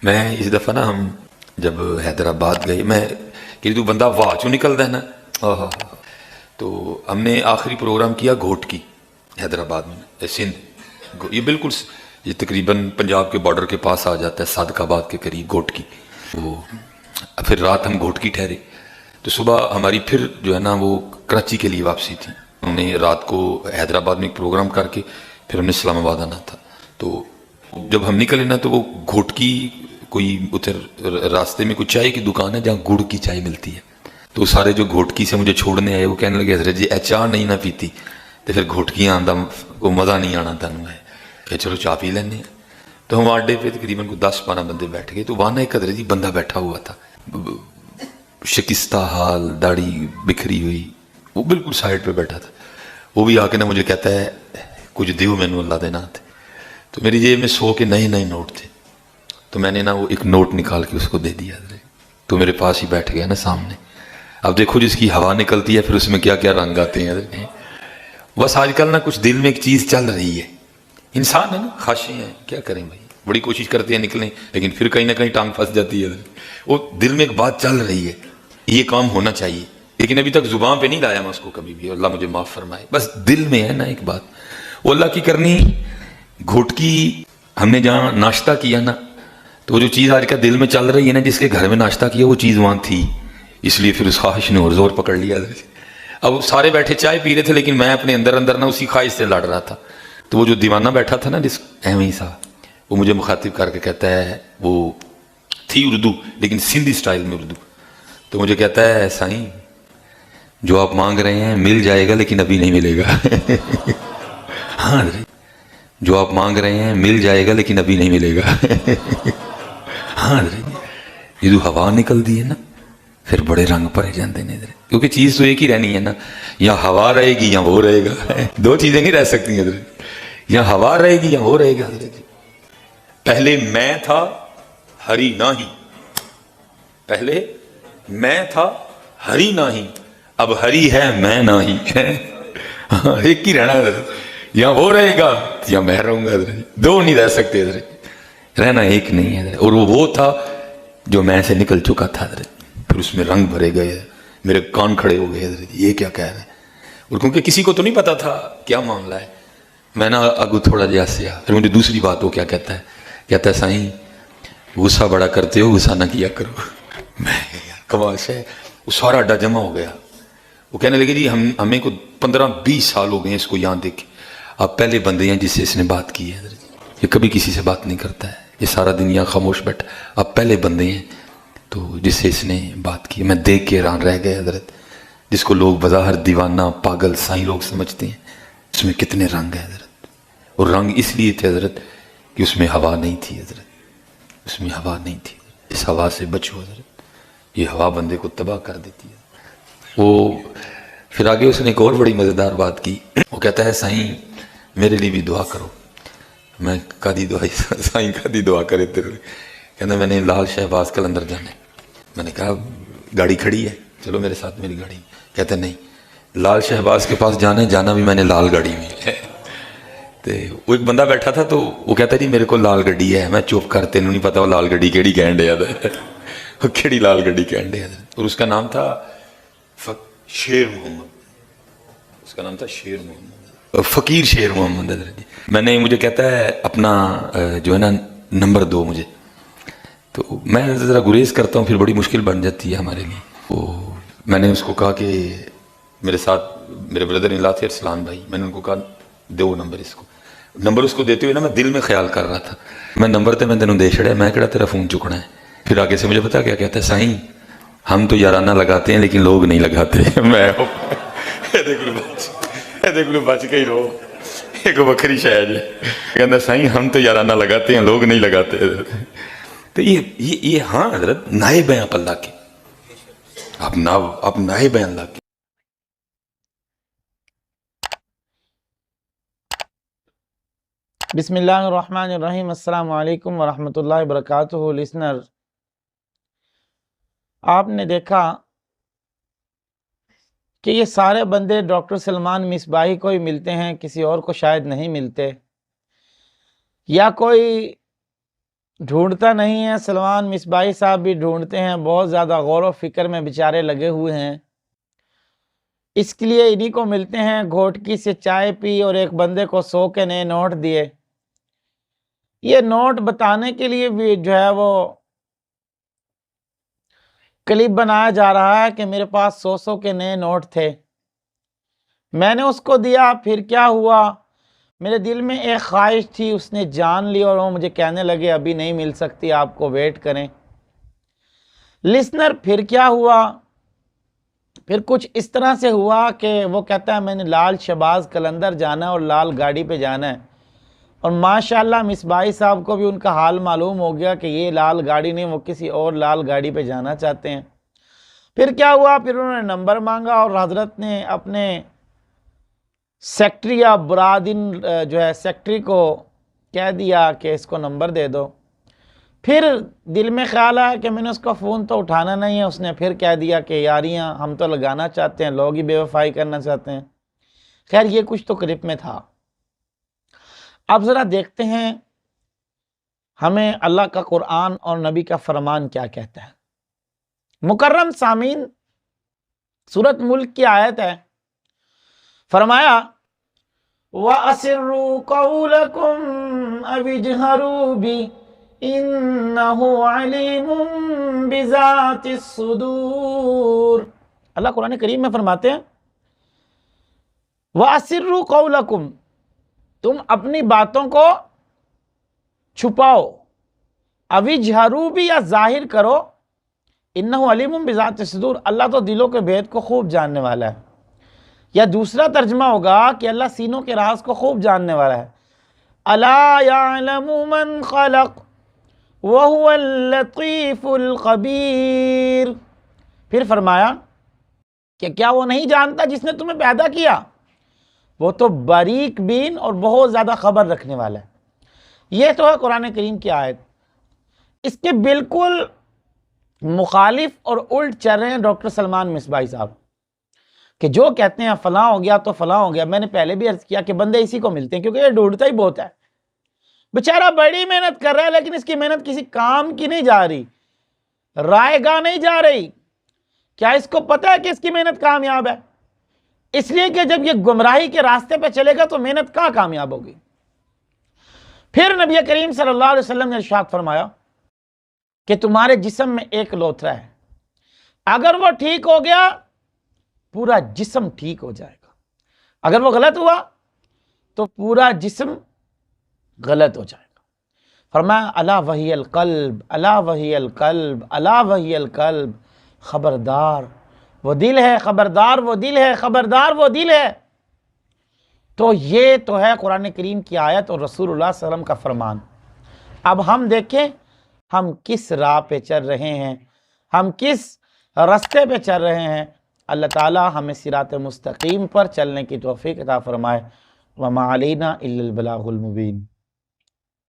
میں اس دفعہ نا ہم جب حیدرآباد گئے، میں کہ تو بندہ واہ چوں نکلتا ہے نا، تو ہم نے آخری پروگرام کیا گھوٹ کی حیدرآباد میں، سندھ، یہ بالکل یہ تقریباً پنجاب کے بارڈر کے پاس آ جاتا ہے، صادق آباد کے قریب گھوٹ کی۔ وہ پھر رات ہم گھوٹ کی ٹھہرے، تو صبح ہماری پھر جو ہے نا وہ کراچی کے لیے واپسی تھی۔ ہم نے رات کو حیدرآباد میں ایک پروگرام کر کے پھر ہم نے اسلام آباد آنا تھا۔ تو جب ہم نکلے نا تو وہ گھوٹ کی کوئی ادھر راستے میں کوئی چائے کی دکان ہے جہاں گڑ کی چائے ملتی ہے، تو سارے جو گھوٹکی سے مجھے چھوڑنے آئے وہ کہنے لگے حضرت جی اے چاہ نہیں نہ پیتی تو پھر گھوٹکیاں آندہ کو مزہ نہیں آنا تنوں ہے کہ چلو چاہ پی لینے ہیں۔ تو ہم اڈے پہ تقریباً کوئی 10-12 بندے بیٹھ گئے، تو وہاں نا ایک حضرت جی بندہ بیٹھا ہوا تھا، شکستہ حال، داڑھی بکھری ہوئی، وہ بالکل سائڈ پہ بیٹھا تھا۔ وہ بھی آ کے نا مجھے کہتا ہے کچھ دیو میں نے اللہ دینا تھے، تو میری جیب میں 100 کے نئے نوٹ تھے، تو میں نے نا وہ ایک نوٹ نکال کے اس کو دے دیا، تو میرے پاس ہی بیٹھ گیا نا سامنے۔ اب دیکھو جس کی ہوا نکلتی ہے پھر اس میں کیا کیا رنگ آتے ہیں۔ بس آج کل نا کچھ دل میں ایک چیز چل رہی ہے، انسان ہے نا، خواہشیں ہیں، کیا کریں بھائی، بڑی کوشش کرتے ہیں نکلیں لیکن پھر کہیں نہ کہیں ٹانگ پھنس جاتی ہے۔ وہ دل میں ایک بات چل رہی ہے، یہ کام ہونا چاہیے، لیکن ابھی تک زبان پہ نہیں لایا میں اس کو کبھی بھی، اللہ مجھے معاف فرمائے۔ بس دل میں ہے نا ایک بات، وہ اللہ کی کرنی۔ گھوٹکی ہم نے جہاں ناشتہ کیا نا، تو وہ جو چیز آج کا دل میں چل رہی ہے نا، جس کے گھر میں ناشتہ کیا وہ چیز وہاں تھی، اس لیے پھر اس خواہش نے اور زور پکڑ لیا۔ اب سارے بیٹھے چائے پی رہے تھے لیکن میں اپنے اندر نا اسی خواہش سے لڑ رہا تھا۔ تو وہ جو دیوانہ بیٹھا تھا نا جس احمد سا، وہ مجھے مخاطب کر کے کہتا ہے، وہ تھی اردو لیکن سندھی سٹائل میں اردو، تو مجھے کہتا ہے سائیں جو آپ مانگ رہے ہیں مل جائے گا لیکن ابھی نہیں ملے گا۔ ہاں جو آپ مانگ رہے ہیں مل جائے گا لیکن ابھی نہیں ملے گا۔ ہاں یہ جو ہوا نکل دی ہے نا پھر بڑے رنگ پائے جاندے نے، کیونکہ چیز تو ایک ہی رہنی ہے نا، یا ہوا رہے گی یا وہ رہے گا، دو چیزیں نہیں رہ سکتی ہیں، یا ہوا رہے گی یا وہ رہے گا۔ پہلے میں تھا ہری نہیں، پہلے میں تھا ہری نہیں، اب ہری ہے میں نہیں، ایک ہی رہنا ہے، یا وہ رہے گا یا میں رہوں گا، دو نہیں رہ سکتے، رہنا ایک نہیں ہے۔ اور وہ تھا جو میں سے نکل چکا تھا، پھر اس میں رنگ بھرے گئے، میرے کان کھڑے ہو گئے، یہ کیا کہہ رہے ہیں، اور کیونکہ کسی کو تو نہیں پتا تھا کیا معاملہ ہے، میں نا اگو تھوڑا جیسے پھر مجھے دوسری بات وہ کیا کہتا ہے سائیں غصہ بڑا کرتے ہو، غصہ نہ کیا کرو۔ میں کماش ہے، وہ سارا اڈا جمع ہو گیا، وہ کہنے لگے جی ہمیں کو 15-20 سال ہو گئے اس کو یہاں دیکھ، آپ پہلے بندے ہیں جس سے اس نے بات کی ہے، یہ کبھی کسی سے بات نہیں کرتا ہے، یہ سارا دن یہاں خاموش بیٹھا، آپ پہلے بندے ہیں تو جس سے اس نے بات کی۔ میں دیکھ کے حیران رہ گئے حضرت، جس کو لوگ بظاہر دیوانہ پاگل سائیں لوگ سمجھتے ہیں، اس میں کتنے رنگ ہیں حضرت، اور رنگ اس لیے تھے حضرت کہ اس میں ہوا نہیں تھی حضرت، اس میں ہوا نہیں تھی، اس ہوا سے بچو حضرت، یہ ہوا بندے کو تباہ کر دیتی ہے۔ وہ پھر آگے اس نے ایک اور بڑی مزیدار بات کی، وہ کہتا ہے سائیں میرے لیے بھی دعا کرو۔ میں کدی دعا سائیں کدی دعا کرے تیرے، کہنا میں نے لال شہباز کلندر جانا ہے۔ میں نے کہا گاڑی کھڑی ہے چلو میرے ساتھ میری گاڑی، کہتا نہیں لال شہباز کے پاس جانا ہے، جانا بھی میں نے لال گاڑی میں ہے۔ تو وہ ایک بندہ بیٹھا تھا تو وہ کہتا جی میرے کو لال گڈی ہے، میں چپ کر تینوں نہیں پتا وہ لال گڈی کیڑی کہن ڈیا وہ کیڑی لال گڈی کہن ڈیا، اور اس کا نام تھا شیر محمد، اس کا نام تھا شیر محمد، فقیر شیر محمد حضرت۔ میں نے مجھے کہتا ہے اپنا جو ہے نا نمبر دو مجھے، تو میں ذرا گریز کرتا ہوں، پھر بڑی مشکل بن جاتی ہے ہمارے لیے۔ وہ میں نے اس کو کہا کہ میرے ساتھ میرے بردر ان لا تھے ارسلان بھائی، میں نے ان کو کہا دو نمبر اس کو، نمبر اس کو دیتے ہوئے نا میں دل میں خیال کر رہا تھا میں نمبر تے میں تینوں دے چھڑیا، میں کہڑا تیرا فون چکنا ہے۔ پھر آگے سے مجھے پتا کیا کہتا ہے سائیں ہم تو یارانہ لگاتے ہیں لیکن لوگ نہیں لگاتے۔ میں بچ کے ہی رہو، ایک وکری شاید کہتا سائیں ہم تو یارانہ لگاتے ہیں لوگ نہیں لگاتے۔ تو یہ ہاں حضرت نائب ہیں آپ اللہ کے، آپ نائب ہیں اللہ کے۔ بسم اللہ الرحمن الرحیم۔ السلام علیکم ورحمۃ اللہ وبرکاتہ۔ لسنر، آپ نے دیکھا کہ یہ سارے بندے ڈاکٹر سلمان مصباحی کو ہی ملتے ہیں، کسی اور کو شاید نہیں ملتے، یا کوئی ڈھونڈتا نہیں ہے، سلمان مصباحی صاحب بھی ڈھونڈتے ہیں، بہت زیادہ غور و فکر میں بیچارے لگے ہوئے ہیں۔ اس کے لیے انہی کو ملتے ہیں، گھوٹکی سے چائے پی اور ایک بندے کو 100 کے نئے نوٹ دیے۔ یہ نوٹ بتانے کے لیے بھی جو ہے وہ کلپ بنایا جا رہا ہے کہ میرے پاس 100 کے نئے نوٹ تھے، میں نے اس کو دیا، پھر کیا ہوا، میرے دل میں ایک خواہش تھی، اس نے جان لی اور وہ مجھے کہنے لگے ابھی نہیں مل سکتی، آپ کو ویٹ کریں۔ لسنر پھر کیا ہوا، پھر کچھ اس طرح سے ہوا کہ وہ کہتا ہے میں نے لال شہباز قلندر جانا ہے اور لال گاڑی پہ جانا ہے، اور ماشاءاللہ مصباحی صاحب کو بھی ان کا حال معلوم ہو گیا کہ یہ لال گاڑی نہیں، وہ کسی اور لال گاڑی پہ جانا چاہتے ہیں۔ پھر کیا ہوا، پھر انہوں نے نمبر مانگا اور حضرت نے اپنے سیکٹری یا برادن جو ہے سیکٹری کو کہہ دیا کہ اس کو نمبر دے دو۔ پھر دل میں خیال آیا کہ میں نے اس کا فون تو اٹھانا نہیں ہے، اس نے پھر کہہ دیا کہ یاریاں ہم تو لگانا چاہتے ہیں، لوگ ہی بے وفائی کرنا چاہتے ہیں۔ خیر یہ کچھ تو کلپ میں تھا۔ اب ذرا دیکھتے ہیں ہمیں اللہ کا قرآن اور نبی کا فرمان کیا کہتا ہے۔ مکرم سامعین، سورۃ ملک کی آیت ہے، فرمایا وَأَسِرُّوا قَوْلَكُمْ أَوِ اجْهَرُوا بِهِ إِنَّهُ عَلِيمٌ بِذَاتِ الصُّدُورِ۔ اللہ قرآن کریم میں فرماتے ہیں وَأَسِرُّوا قَوْلَكُمْ، تم اپنی باتوں کو چھپاؤ، أَوِ اجْهَرُوا بِهِ، یا ظاہر کرو، إِنَّهُ عَلِيمٌ بِذَاتِ الصُّدُورِ، اللہ تو دلوں کے بھید کو خوب جاننے والا ہے۔ یا دوسرا ترجمہ ہوگا کہ اللہ سینوں کے راز کو خوب جاننے والا ہے۔ أَلَا يَعْلَمُ مَنْ خَلَقَ وَهُوَ اللَّطِيفُ الْخَبِيرُ۔ پھر فرمایا کہ کیا وہ نہیں جانتا جس نے تمہیں پیدا کیا، وہ تو باریک بین اور بہت زیادہ خبر رکھنے والا ہے۔ یہ تو ہے قرآن کریم کی آیت۔ اس کے بالکل مخالف اور الٹ چل رہے ہیں ڈاکٹر سلمان مصباحی صاحب، کہ جو کہتے ہیں فلاں ہو گیا تو فلاں ہو گیا۔ میں نے پہلے بھی عرض کیا کہ بندے اسی کو ملتے ہیں کیونکہ یہ ڈھونڈتا ہی بہت ہے، بیچارہ بڑی محنت کر رہا ہے لیکن اس کی محنت کسی کام کی نہیں جا رہی، رائے گاہ نہیں جا رہی۔ کیا اس کو پتہ ہے کہ اس کی محنت کامیاب ہے؟ اس لیے کہ جب یہ گمراہی کے راستے پہ چلے گا تو محنت کہاں کامیاب ہوگی۔ پھر نبی کریم صلی اللہ علیہ وسلم نے ارشاد فرمایا کہ تمہارے جسم میں ایک لوتھڑا ہے، اگر وہ ٹھیک ہو گیا پورا جسم ٹھیک ہو جائے گا، اگر وہ غلط ہوا تو پورا جسم غلط ہو جائے گا۔ فرمایا الا وہی القلب، الا وہی القلب، الا وہی القلب، خبردار وہ دل ہے، خبردار وہ دل ہے، خبردار وہ دل ہے۔ تو یہ تو ہے قرآن کریم کی آیت اور رسول اللہ صلی اللہ علیہ وسلم کا فرمان۔ اب ہم دیکھیں ہم کس راہ پہ چل رہے ہیں، ہم کس راستے پہ چل رہے ہیں۔ اللہ تعالی ہمیں صراط مستقیم پر چلنے کی توفیق عطا فرمائے۔ وما علینا الا البلاغ المبین۔